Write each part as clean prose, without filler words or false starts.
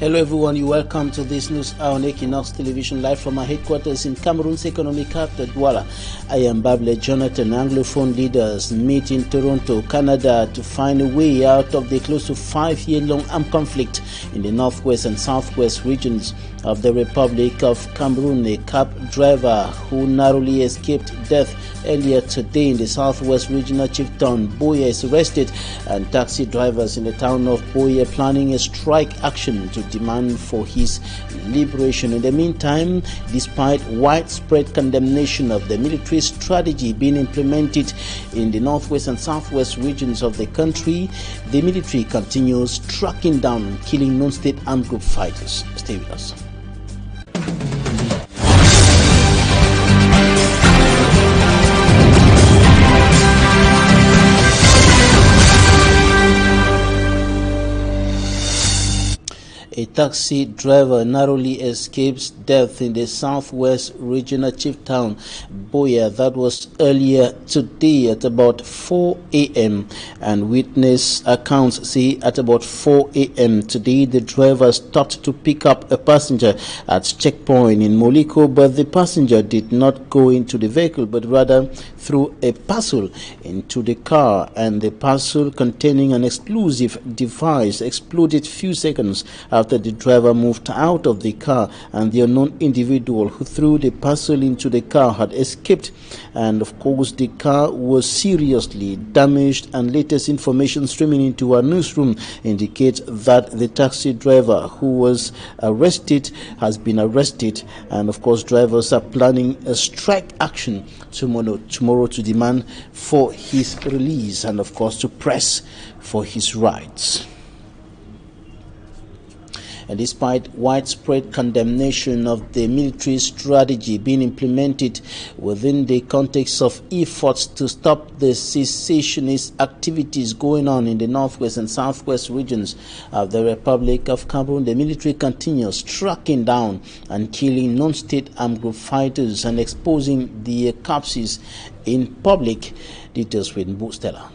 Hello everyone, you welcome to this news hour on Equinoxe television, live from our headquarters in Cameroon's economic capital, Douala. I am Bable Jonathan. Anglophone leaders meet in Toronto, Canada to find a way out of the close to 5-year-long armed conflict in the northwest and southwest regions of the Republic of Cameroon. A cab driver who narrowly escaped death earlier today in the southwest regional chieftain Boya is arrested, and taxi drivers in the town of Boya planning a strike action to demand for his liberation. In the meantime, despite widespread condemnation of the military strategy being implemented in the northwest and southwest regions of the country, the military continues tracking down and killing non-state armed group fighters. Stay with us. A taxi driver narrowly escapes death in the southwest regional chieftain Boya. That was earlier today at about 4 a.m. and witness accounts say at about 4 a.m. today the driver stopped to pick up a passenger at checkpoint in Moliko, but the passenger did not go into the vehicle but rather threw a parcel into the car, and the parcel containing an explosive device exploded few seconds after the driver moved out of the car, and the unknown individual who threw the parcel into the car had escaped. And of course the car was seriously damaged, and latest information streaming into our newsroom indicates that the taxi driver who was arrested has been arrested, and of course drivers are planning a strike action tomorrow to demand for his release and of course to press for his rights. And despite widespread condemnation of the military strategy being implemented within the context of efforts to stop the cessationist activities going on in the northwest and southwest regions of the Republic of Cameroon, the military continues tracking down and killing non-state armed group fighters and exposing their corpses in public. Details with Stella.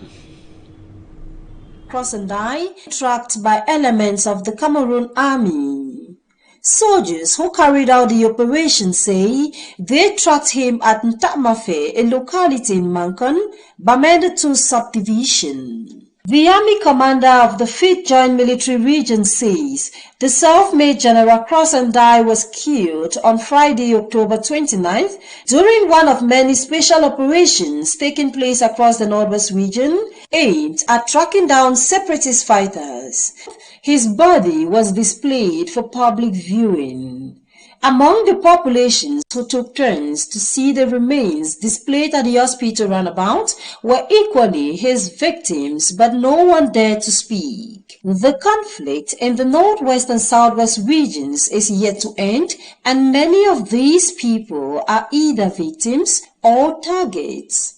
Cross and die, tracked by elements of the Cameroon army. Soldiers who carried out the operation say they tracked him at Ntamafe, a locality in Mankon, Bamenda 2 subdivision. The army commander of the 5th Joint Military Region says the self-made General Cross and Die was killed on Friday, October 29th, during one of many special operations taking place across the Northwest region aimed at tracking down separatist fighters. His body was displayed for public viewing. Among the populations who took turns to see the remains displayed at the hospital runabout were equally his victims, but no one dared to speak. The conflict in the northwest and southwest regions is yet to end, and many of these people are either victims or targets.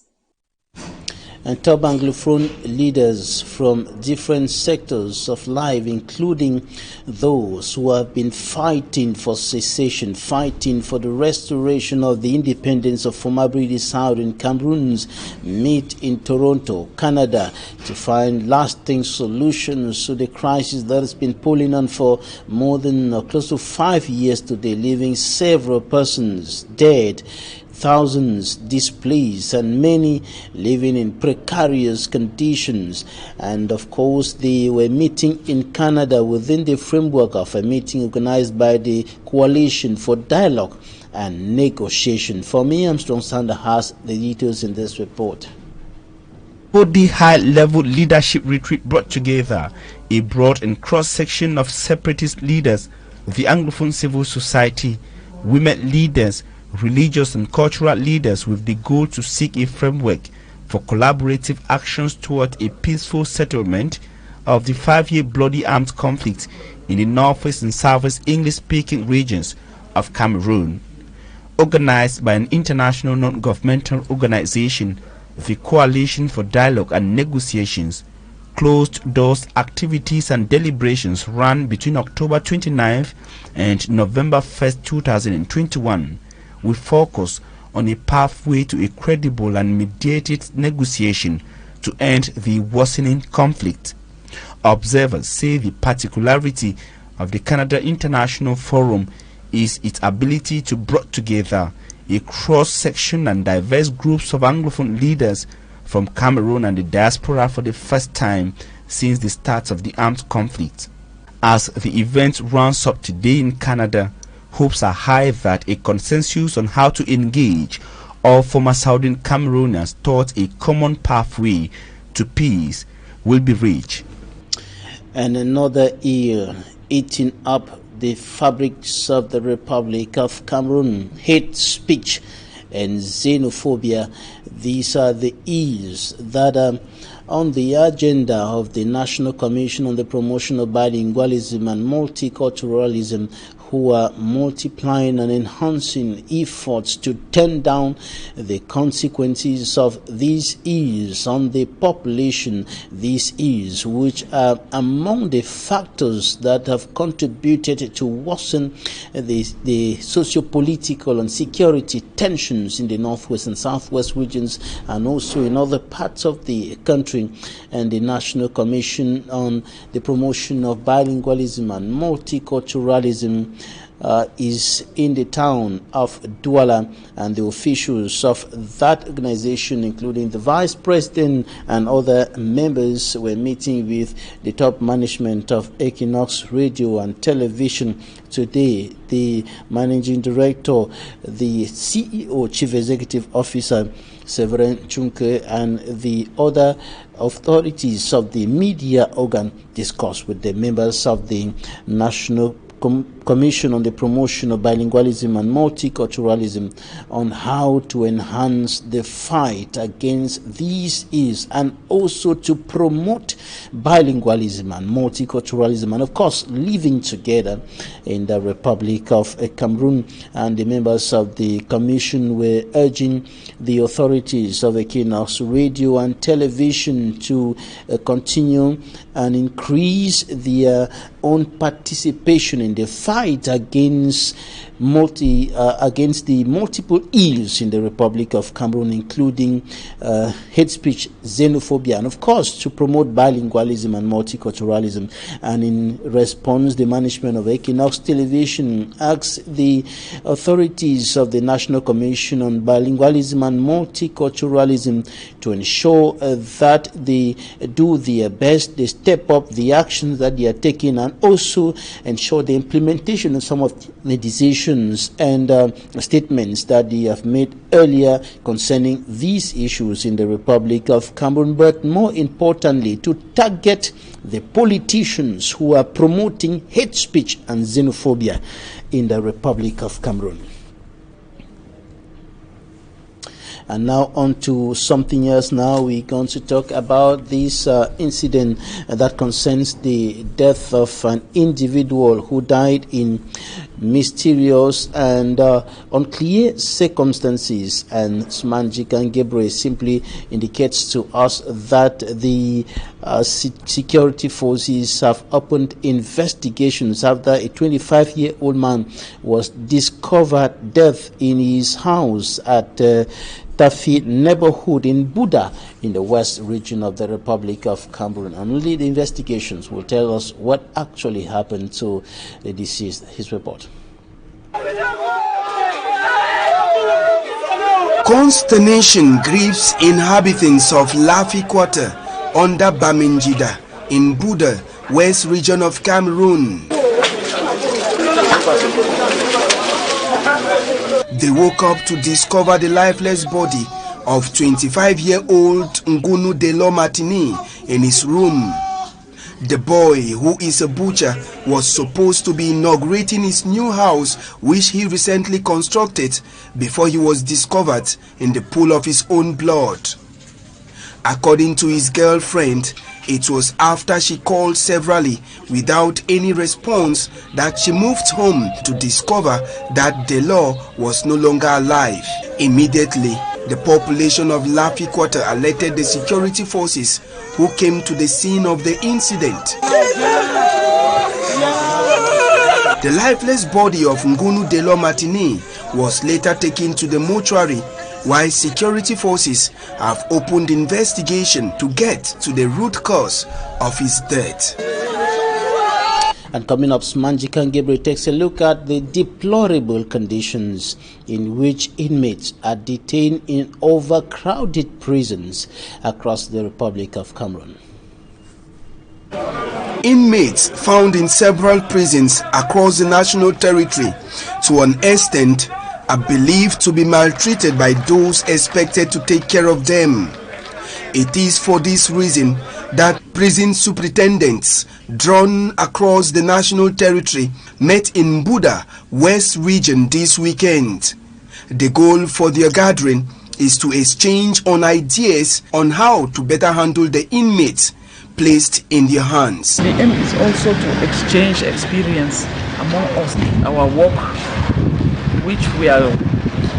And top Anglophone leaders from different sectors of life, including those who have been fighting for cessation, fighting for the restoration of the independence of former British Southern Cameroons, meet in Toronto, Canada, to find lasting solutions to the crisis that has been pulling on for more than close to 5 years today, leaving several persons dead, thousands displaced, and many living in precarious conditions. And of course they were meeting in Canada within the framework of a meeting organized by the Coalition for Dialogue and Negotiation. For me, Armstrong Sander has the details in this report. The high-level leadership retreat brought together a broad and cross-section of separatist leaders, the Anglophone civil society, women leaders, religious and cultural leaders, with the goal to seek a framework for collaborative actions toward a peaceful settlement of the 5-year bloody armed conflict in the northwest and southwest English-speaking regions of Cameroon. Organized by an international non-governmental organization, the Coalition for Dialogue and Negotiations, closed-doors activities and deliberations ran between October 29th and November 1st, 2021, with focus on a pathway to a credible and mediated negotiation to end the worsening conflict. Observers say the particularity of the Canada International Forum is its ability to bring together a cross-section and diverse groups of Anglophone leaders from Cameroon and the diaspora for the first time since the start of the armed conflict. As the event runs up today in Canada, hopes are high that a consensus on how to engage all former Southern Cameroonians toward a common pathway to peace will be reached. And another year eating up the fabrics of the Republic of Cameroon, hate speech and xenophobia. These are the issues that are on the agenda of the National Commission on the Promotion of Bilingualism and Multiculturalism, who are multiplying and enhancing efforts to turn down the consequences of these ills on the population, these ills which are among the factors that have contributed to worsen the socio-political and security tensions in the northwest and southwest regions and also in other parts of the country. And the National Commission on the Promotion of Bilingualism and Multiculturalism is in the town of Douala, and the officials of that organization, including the vice president and other members, were meeting with the top management of Equinoxe Radio and Television today. The managing director, the CEO, chief executive officer, Severin Chunke, and the other authorities of the media organ discussed with the members of the National Commission on the Promotion of Bilingualism and Multiculturalism on how to enhance the fight against these ills and also to promote bilingualism and multiculturalism and of course living together in the Republic of Cameroon. And the members of the commission were urging the authorities of Equinoxe Radio and Television to continue and increase their own participation in the fight against the multiple ills in the Republic of Cameroon, including hate speech, xenophobia, and of course to promote bilingualism and multiculturalism. And in response, the management of Equinoxe Television asked the authorities of the National Commission on Bilingualism and Multiculturalism to ensure that they do their best, they step up the actions that they are taking, and also ensure the implementation of some of the decisions and statements that they have made earlier concerning these issues in the Republic of Cameroon, but more importantly to target the politicians who are promoting hate speech and xenophobia in the Republic of Cameroon. And now on to something else. Now we're going to talk about this incident that concerns the death of an individual who died in mysterious and unclear circumstances. And Smanjik and Gabriel simply indicates to us that the security forces have opened investigations after a 25-year-old man was discovered dead in his house at Tafi neighborhood in Buda in the west region of the Republic of Cameroon. And only the investigations will tell us what actually happened to the deceased. His report. Consternation grieves inhabitants of Lafi Quarter under Bamingida in Buda, west region of Cameroon. They woke up to discover the lifeless body of 25-year-old Ngunu Delo Martini in his room. The boy, who is a butcher, was supposed to be inaugurating his new house, which he recently constructed, before he was discovered in the pool of his own blood. According to his girlfriend, it was after she called severally without any response that she moved home to discover that Delors was no longer alive. Immediately, the population of Lafi Quarter alerted the security forces, who came to the scene of the incident. The lifeless body of Ngunu Delo Martini was later taken to the mortuary, while security forces have opened investigation to get to the root cause of his death. And coming up, Manjikan Gabriel takes a look at the deplorable conditions in which inmates are detained in overcrowded prisons across the Republic of Cameroon. Inmates found in several prisons across the national territory to an extent are believed to be maltreated by those expected to take care of them. It is for this reason that prison superintendents drawn across the national territory met in Buda, West Region this weekend. The goal for their gathering is to exchange on ideas on how to better handle the inmates placed in their hands. The aim is also to exchange experience among us, our work which we are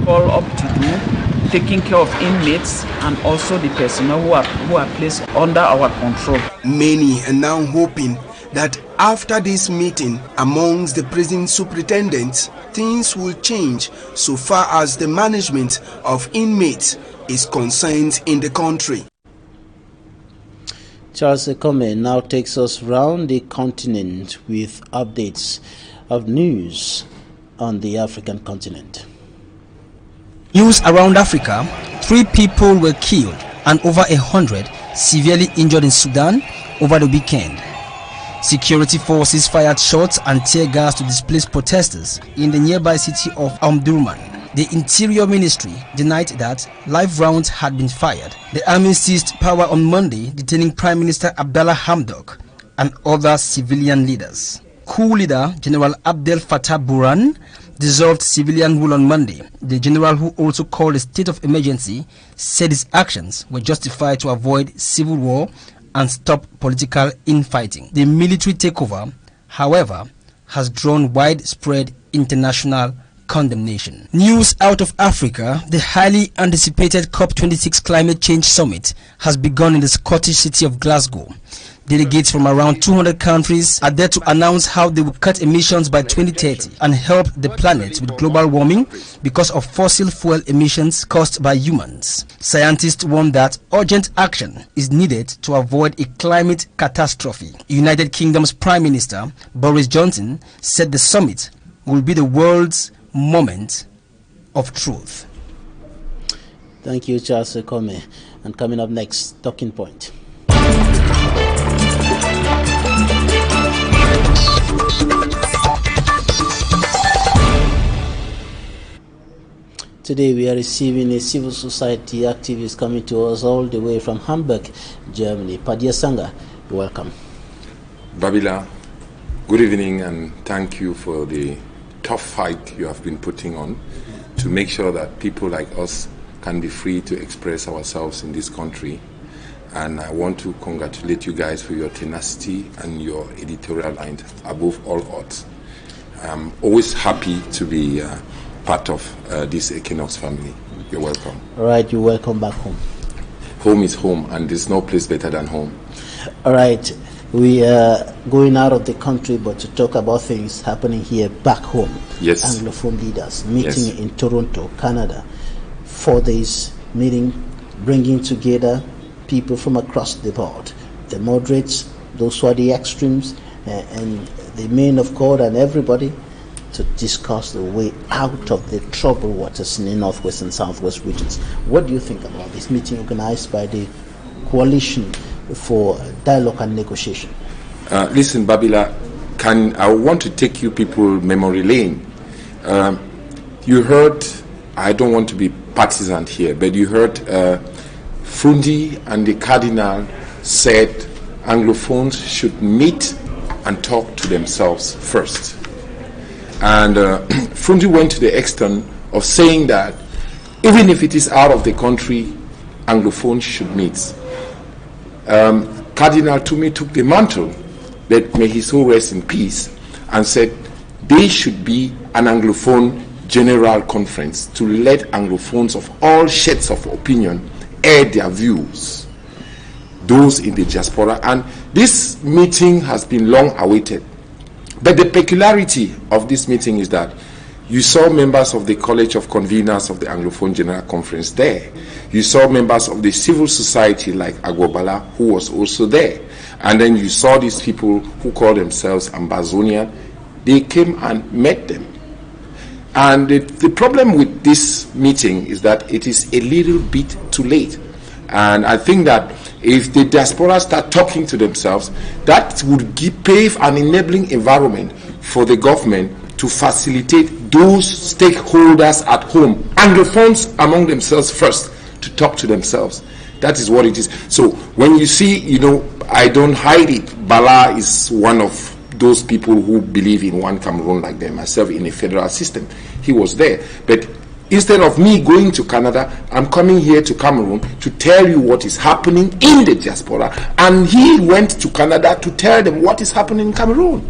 called up to do, taking care of inmates and also the personnel who are placed under our control. Many are now hoping that after this meeting amongst the prison superintendents, things will change so far as the management of inmates is concerned in the country. Charles Ekome now takes us round the continent with updates of news on the African continent. News around Africa: 3 people were killed and over 100 severely injured in Sudan over the weekend. Security forces fired shots and tear gas to displace protesters in the nearby city of Omdurman. The Interior Ministry denied that live rounds had been fired. The army seized power on Monday, detaining Prime Minister Abdallah Hamdok and other civilian leaders. Coup leader General Abdel Fattah Burhan dissolved civilian rule on Monday. The general, who also called a state of emergency, said his actions were justified to avoid civil war and stop political infighting. The military takeover, however, has drawn widespread international condemnation. News out of Africa: the highly anticipated COP26 climate change summit has begun in the Scottish city of Glasgow. Delegates from around 200 countries are there to announce how they will cut emissions by 2030 and help the planet with global warming because of fossil fuel emissions caused by humans. Scientists warn that urgent action is needed to avoid a climate catastrophe. United Kingdom's Prime Minister Boris Johnson said the summit will be the world's moment of truth. Thank you, Charles Ekome. And coming up next, Talking Point. Today we are receiving a civil society activist coming to us all the way from Hamburg, Germany. Padia Sanga, welcome. Babila, good evening and thank you for the tough fight you have been putting on to make sure that people like us can be free to express ourselves in this country. And I want to congratulate you guys for your tenacity and your editorial line above all odds. I'm always happy to be part of this Equinoxe family. You're welcome. All right, you're welcome back home. Home is home, and there's no place better than home. All right, we are going out of the country, but to talk about things happening here back home. Yes. Anglophone leaders meeting in Toronto, Canada. 4 days meeting, bringing together people from across the board, the moderates, those who are the extremes, and the men of God, and everybody, to discuss the way out of the troubled waters in the northwest and southwest regions. What do you think about this meeting organized by the Coalition for Dialogue and Negotiation? Listen, Babila, I want to take you people memory lane. You heard, I don't want to be partisan here, but you heard Frundi and the Cardinal said Anglophones should meet and talk to themselves first. And Frundi went to the extent of saying that even if it is out of the country, Anglophones should meet. Cardinal Toomey took the mantle, that may his soul rest in peace, and said there should be an Anglophone general conference to let Anglophones of all shades of opinion air their views, those in the diaspora. And this meeting has been long awaited. But the peculiarity of this meeting is that you saw members of the College of Conveners of the Anglophone General Conference there. You saw members of the civil society like Agwabala, who was also there. And then you saw these people who call themselves Ambazonian. They came and met them. And the problem with this meeting is that it is a little bit too late. And I think that if the diaspora start talking to themselves, that would pave an enabling environment for the government to facilitate those stakeholders at home, Anglophones among themselves first, to talk to themselves. That is what it is. So when you see, I don't hide it, Bala is one of those people who believe in one Cameroon like them, myself in a federal system. He was there. But instead of me going to Canada, I'm coming here to Cameroon to tell you what is happening in the diaspora. And he went to Canada to tell them what is happening in Cameroon.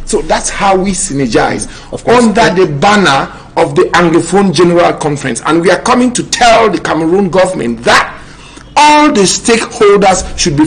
So that's how we synergize under the banner of the Anglophone General Conference. And we are coming to tell the Cameroon government that all the stakeholders should be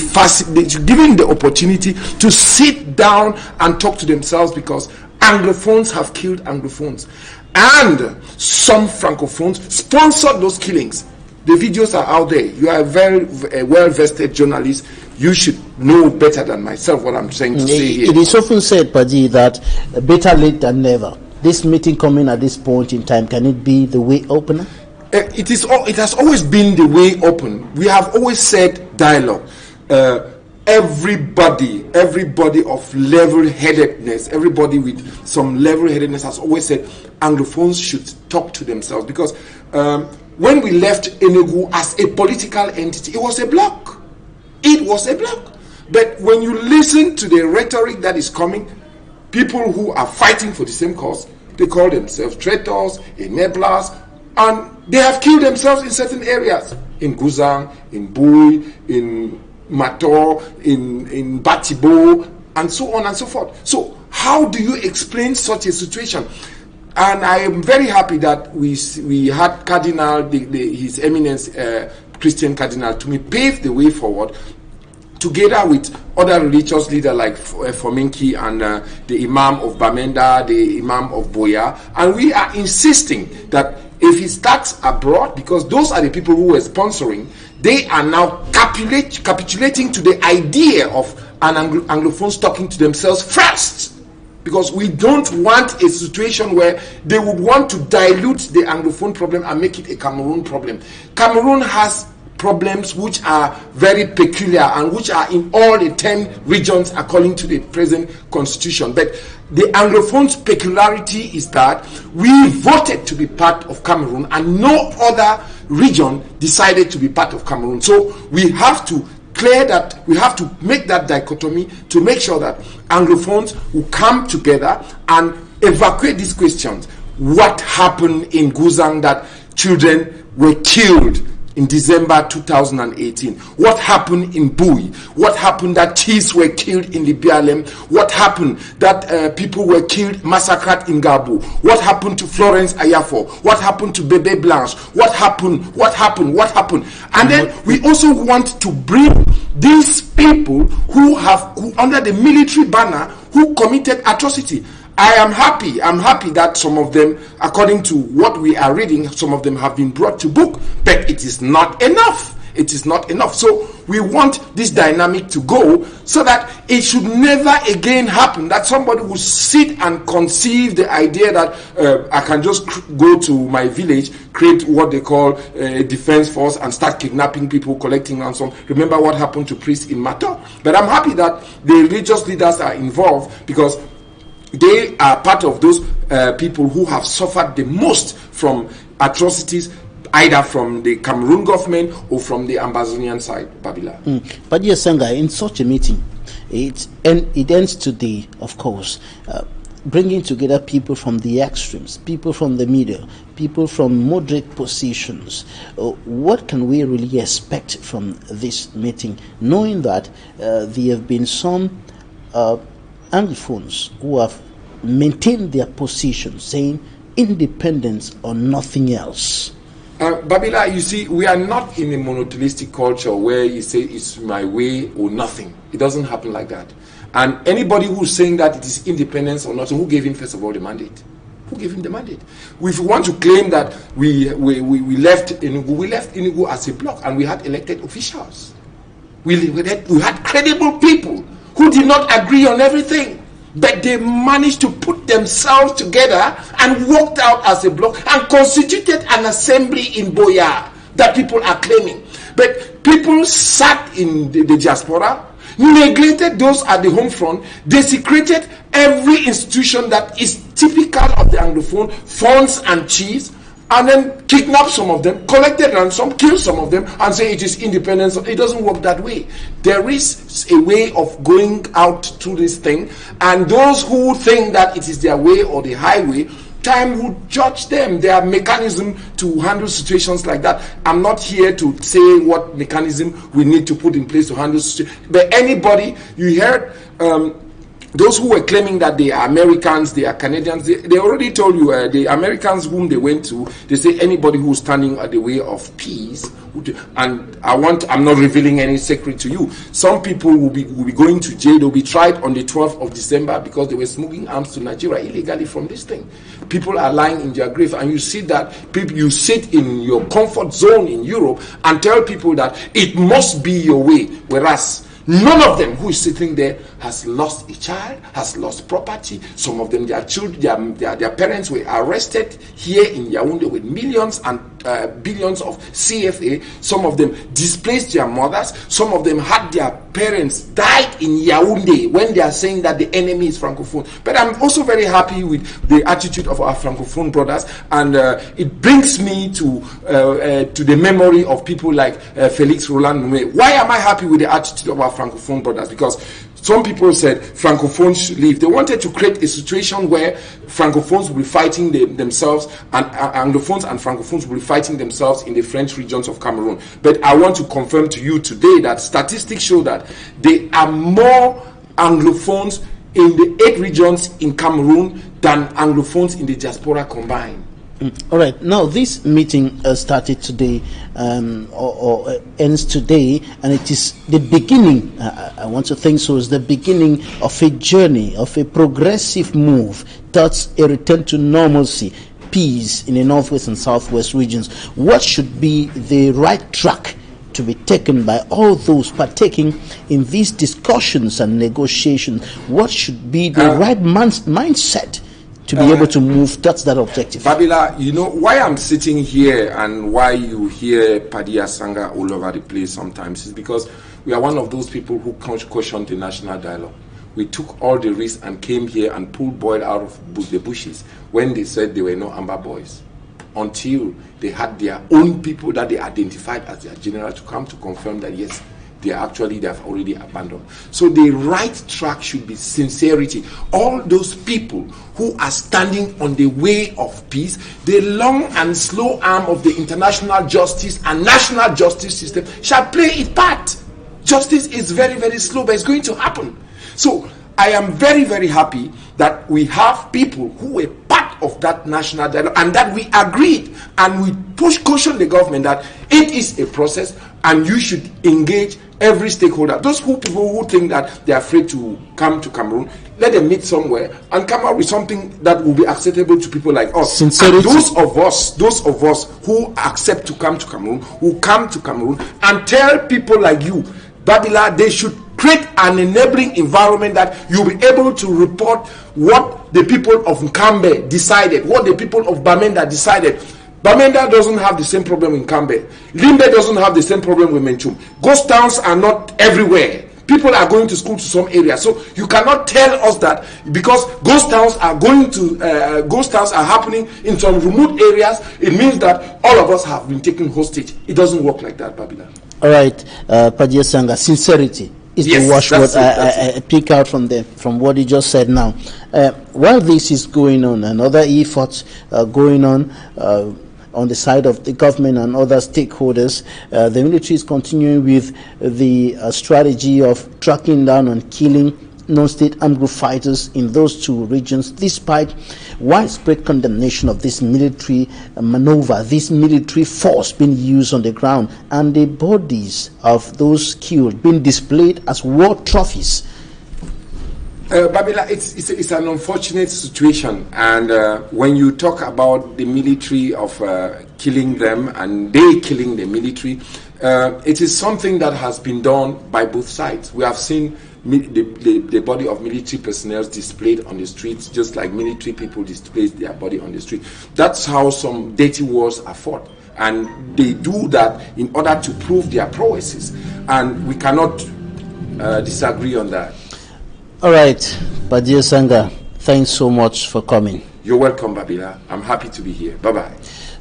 given the opportunity to sit down and talk to themselves, because Anglophones have killed Anglophones. And some Francophones sponsored those killings. The videos are out there. You are a very well-vested journalist. You should know better than myself what I'm trying to say here. It is often said, Paji, that better late than never. This meeting coming at this point in time, can it be the way opener? It has always been the way open. We have always said dialogue. Everybody of level-headedness, everybody with some level-headedness has always said Anglophones should talk to themselves, because when we left Enugu as a political entity, it was a bloc. It was a bloc. But when you listen to the rhetoric that is coming, people who are fighting for the same cause, they call themselves traitors, enablers, and they have killed themselves in certain areas. In Guzang, in Bui, in Mator, in Batibo, and so on and so forth. So how do you explain such a situation? And I am very happy that we had Cardinal, His Eminence, Christian Cardinal, to me, pave the way forward, together with other religious leaders like Fominki and the Imam of Bamenda, the Imam of Boya. And we are insisting that if he starts abroad, because those are the people who were sponsoring, they are now capitulating to the idea of an Anglophones talking to themselves first. Because we don't want a situation where they would want to dilute the Anglophone problem and make it a Cameroon problem. Cameroon has problems which are very peculiar and which are in all the 10 regions according to the present constitution. But the Anglophone's peculiarity is that we voted to be part of Cameroon and no other region decided to be part of Cameroon. So we have to clear that, we have to make that dichotomy to make sure that Anglophones will come together and evacuate these questions. What happened in Guzang that children were killed in December 2018? What happened in Bui? What happened that thieves were killed in Libialem? What happened that people were killed, massacred in Gabu? What happened to Florence Ayafo? What happened to Bebe Blanche? What happened? And then we also want to bring these people who under the military banner, who committed atrocity. I'm happy that some of them, according to what we are reading, some of them have been brought to book, but it is not enough. It is not enough. So we want this dynamic to go so that it should never again happen that somebody will sit and conceive the idea that I can just go to my village, create what they call a defense force and start kidnapping people, collecting ransom. Remember what happened to priests in Mato. But I'm happy that the religious leaders are involved, because they are part of those people who have suffered the most from atrocities, either from the Cameroon government or from the Ambazonian side, Babila. But yes, Senga, in such a meeting, it ends today, of course, bringing together people from the extremes, people from the middle, people from moderate positions. What can we really expect from this meeting, knowing that there have been some Anglophones who have maintained their position, saying independence or nothing else? Babila, you see, we are not in a monotheistic culture where you say it's my way or nothing. It doesn't happen like that. And anybody who's saying that it is independence or nothing, who gave him, first of all, the mandate? Who gave him the mandate? If we want to claim that we left Enugu as a bloc and we had elected officials. We had credible people who did not agree on everything, but they managed to put themselves together and worked out as a bloc and constituted an assembly in Boya that people are claiming. But people sat in the diaspora, neglected those at the home front, desecrated every institution that is typical of the Anglophone, funds and cheese, and then kidnap some of them, collected ransom, kill some of them, and say it is independence. It doesn't work that way. There is a way of going out through this thing, and those who think that it is their way or the highway, time will judge them. There are mechanisms to handle situations like that. I'm not here to say what mechanism we need to put in place to handle situations, but anybody, you heard those who were claiming that they are Americans, they are Canadians, they already told you, the Americans whom they went to, they say anybody who's standing at the way of peace, and I'm not revealing any secret to you. Some people will be going to jail. They'll be tried on the 12th of December because they were smuggling arms to Nigeria illegally from this thing. People are lying in their grave, and you see that people, you sit in your comfort zone in Europe and tell people that it must be your way, whereas none of them who is sitting there has lost a child, has lost property. Some of them, their children, their parents were arrested here in Yaoundé with millions and billions of CFA. Some of them displaced their mothers. Some of them had their parents died in Yaoundé when they are saying that the enemy is Francophone. But I'm also very happy with the attitude of our Francophone brothers, and it brings me to the memory of people like Felix Roland Moumet. Why am I happy with the attitude of our Francophone brothers? Because some people said Francophones should leave. They wanted to create a situation where Francophones will be fighting themselves, and Anglophones and Francophones will be fighting themselves in the French regions of Cameroon. But I want to confirm to you today that statistics show that there are more Anglophones in the 8 regions in Cameroon than Anglophones in the diaspora combined. All right. Now, this meeting started today or ends today, and it is the beginning, I want to think so, is the beginning of a journey, of a progressive move towards a return to normalcy, peace in the northwest and southwest regions. What should be the right track to be taken by all those partaking in these discussions and negotiations? What should be the right mindset to be able to move towards that objective? Babila, you know why I'm sitting here and why you hear Padia Sanga all over the place sometimes is because we are one of those people who cautioned the national dialogue. We took all the risks and came here and pulled Boyd out of the bushes when they said they were no Amber Boys, until they had their own people that they identified as their general to come to confirm that yes, they have already abandoned. So the right track should be sincerity. All those people who are standing on the way of peace, the long and slow arm of the international justice and national justice system shall play its part. Justice is very, very slow, but it's going to happen. So I am very, very happy that we have people who were part of that national dialogue and that we agreed and we caution the government that it is a process and you should engage every stakeholder. Those people who think that they are afraid to come to Cameroon, let them meet somewhere and come up with something that will be acceptable to people like us. Sincerity. And those of us who accept to come to Cameroon, who come to Cameroon and tell people like you, Babila, they should create an enabling environment that you'll be able to report what the people of Nkambe decided, what the people of Bamenda decided. Bamenda doesn't have the same problem in Kambe. Limbe doesn't have the same problem with Menchum. Ghost towns are not everywhere. People are going to school to some areas. So you cannot tell us that because ghost towns are happening in some remote areas, it means that all of us have been taken hostage. It doesn't work like that, Babila. All right, Padia Sanga, sincerity is the watchword I pick out from what you just said now. While this is going on and other efforts going on the side of the government and other stakeholders, the military is continuing with the strategy of tracking down and killing non-state armed group fighters in those 2 regions, despite widespread condemnation of this military maneuver, this military force being used on the ground, and the bodies of those killed being displayed as war trophies. Babila, it's an unfortunate situation, and when you talk about the military of killing them and they killing the military, it is something that has been done by both sides. We have seen the body of military personnel displayed on the streets, just like military people display their body on the street. That's how some dirty wars are fought. And they do that in order to prove their prowesses. And we cannot disagree on that. All right, Badia Sanga, thanks so much for coming. You're welcome, Babila. I'm happy to be here. Bye-bye.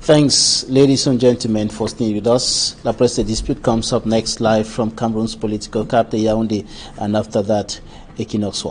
Thanks, ladies and gentlemen, for staying with us. La Presse Dispute comes up next live from Cameroon's political capital, Yaoundé, and after that, Equinoxe.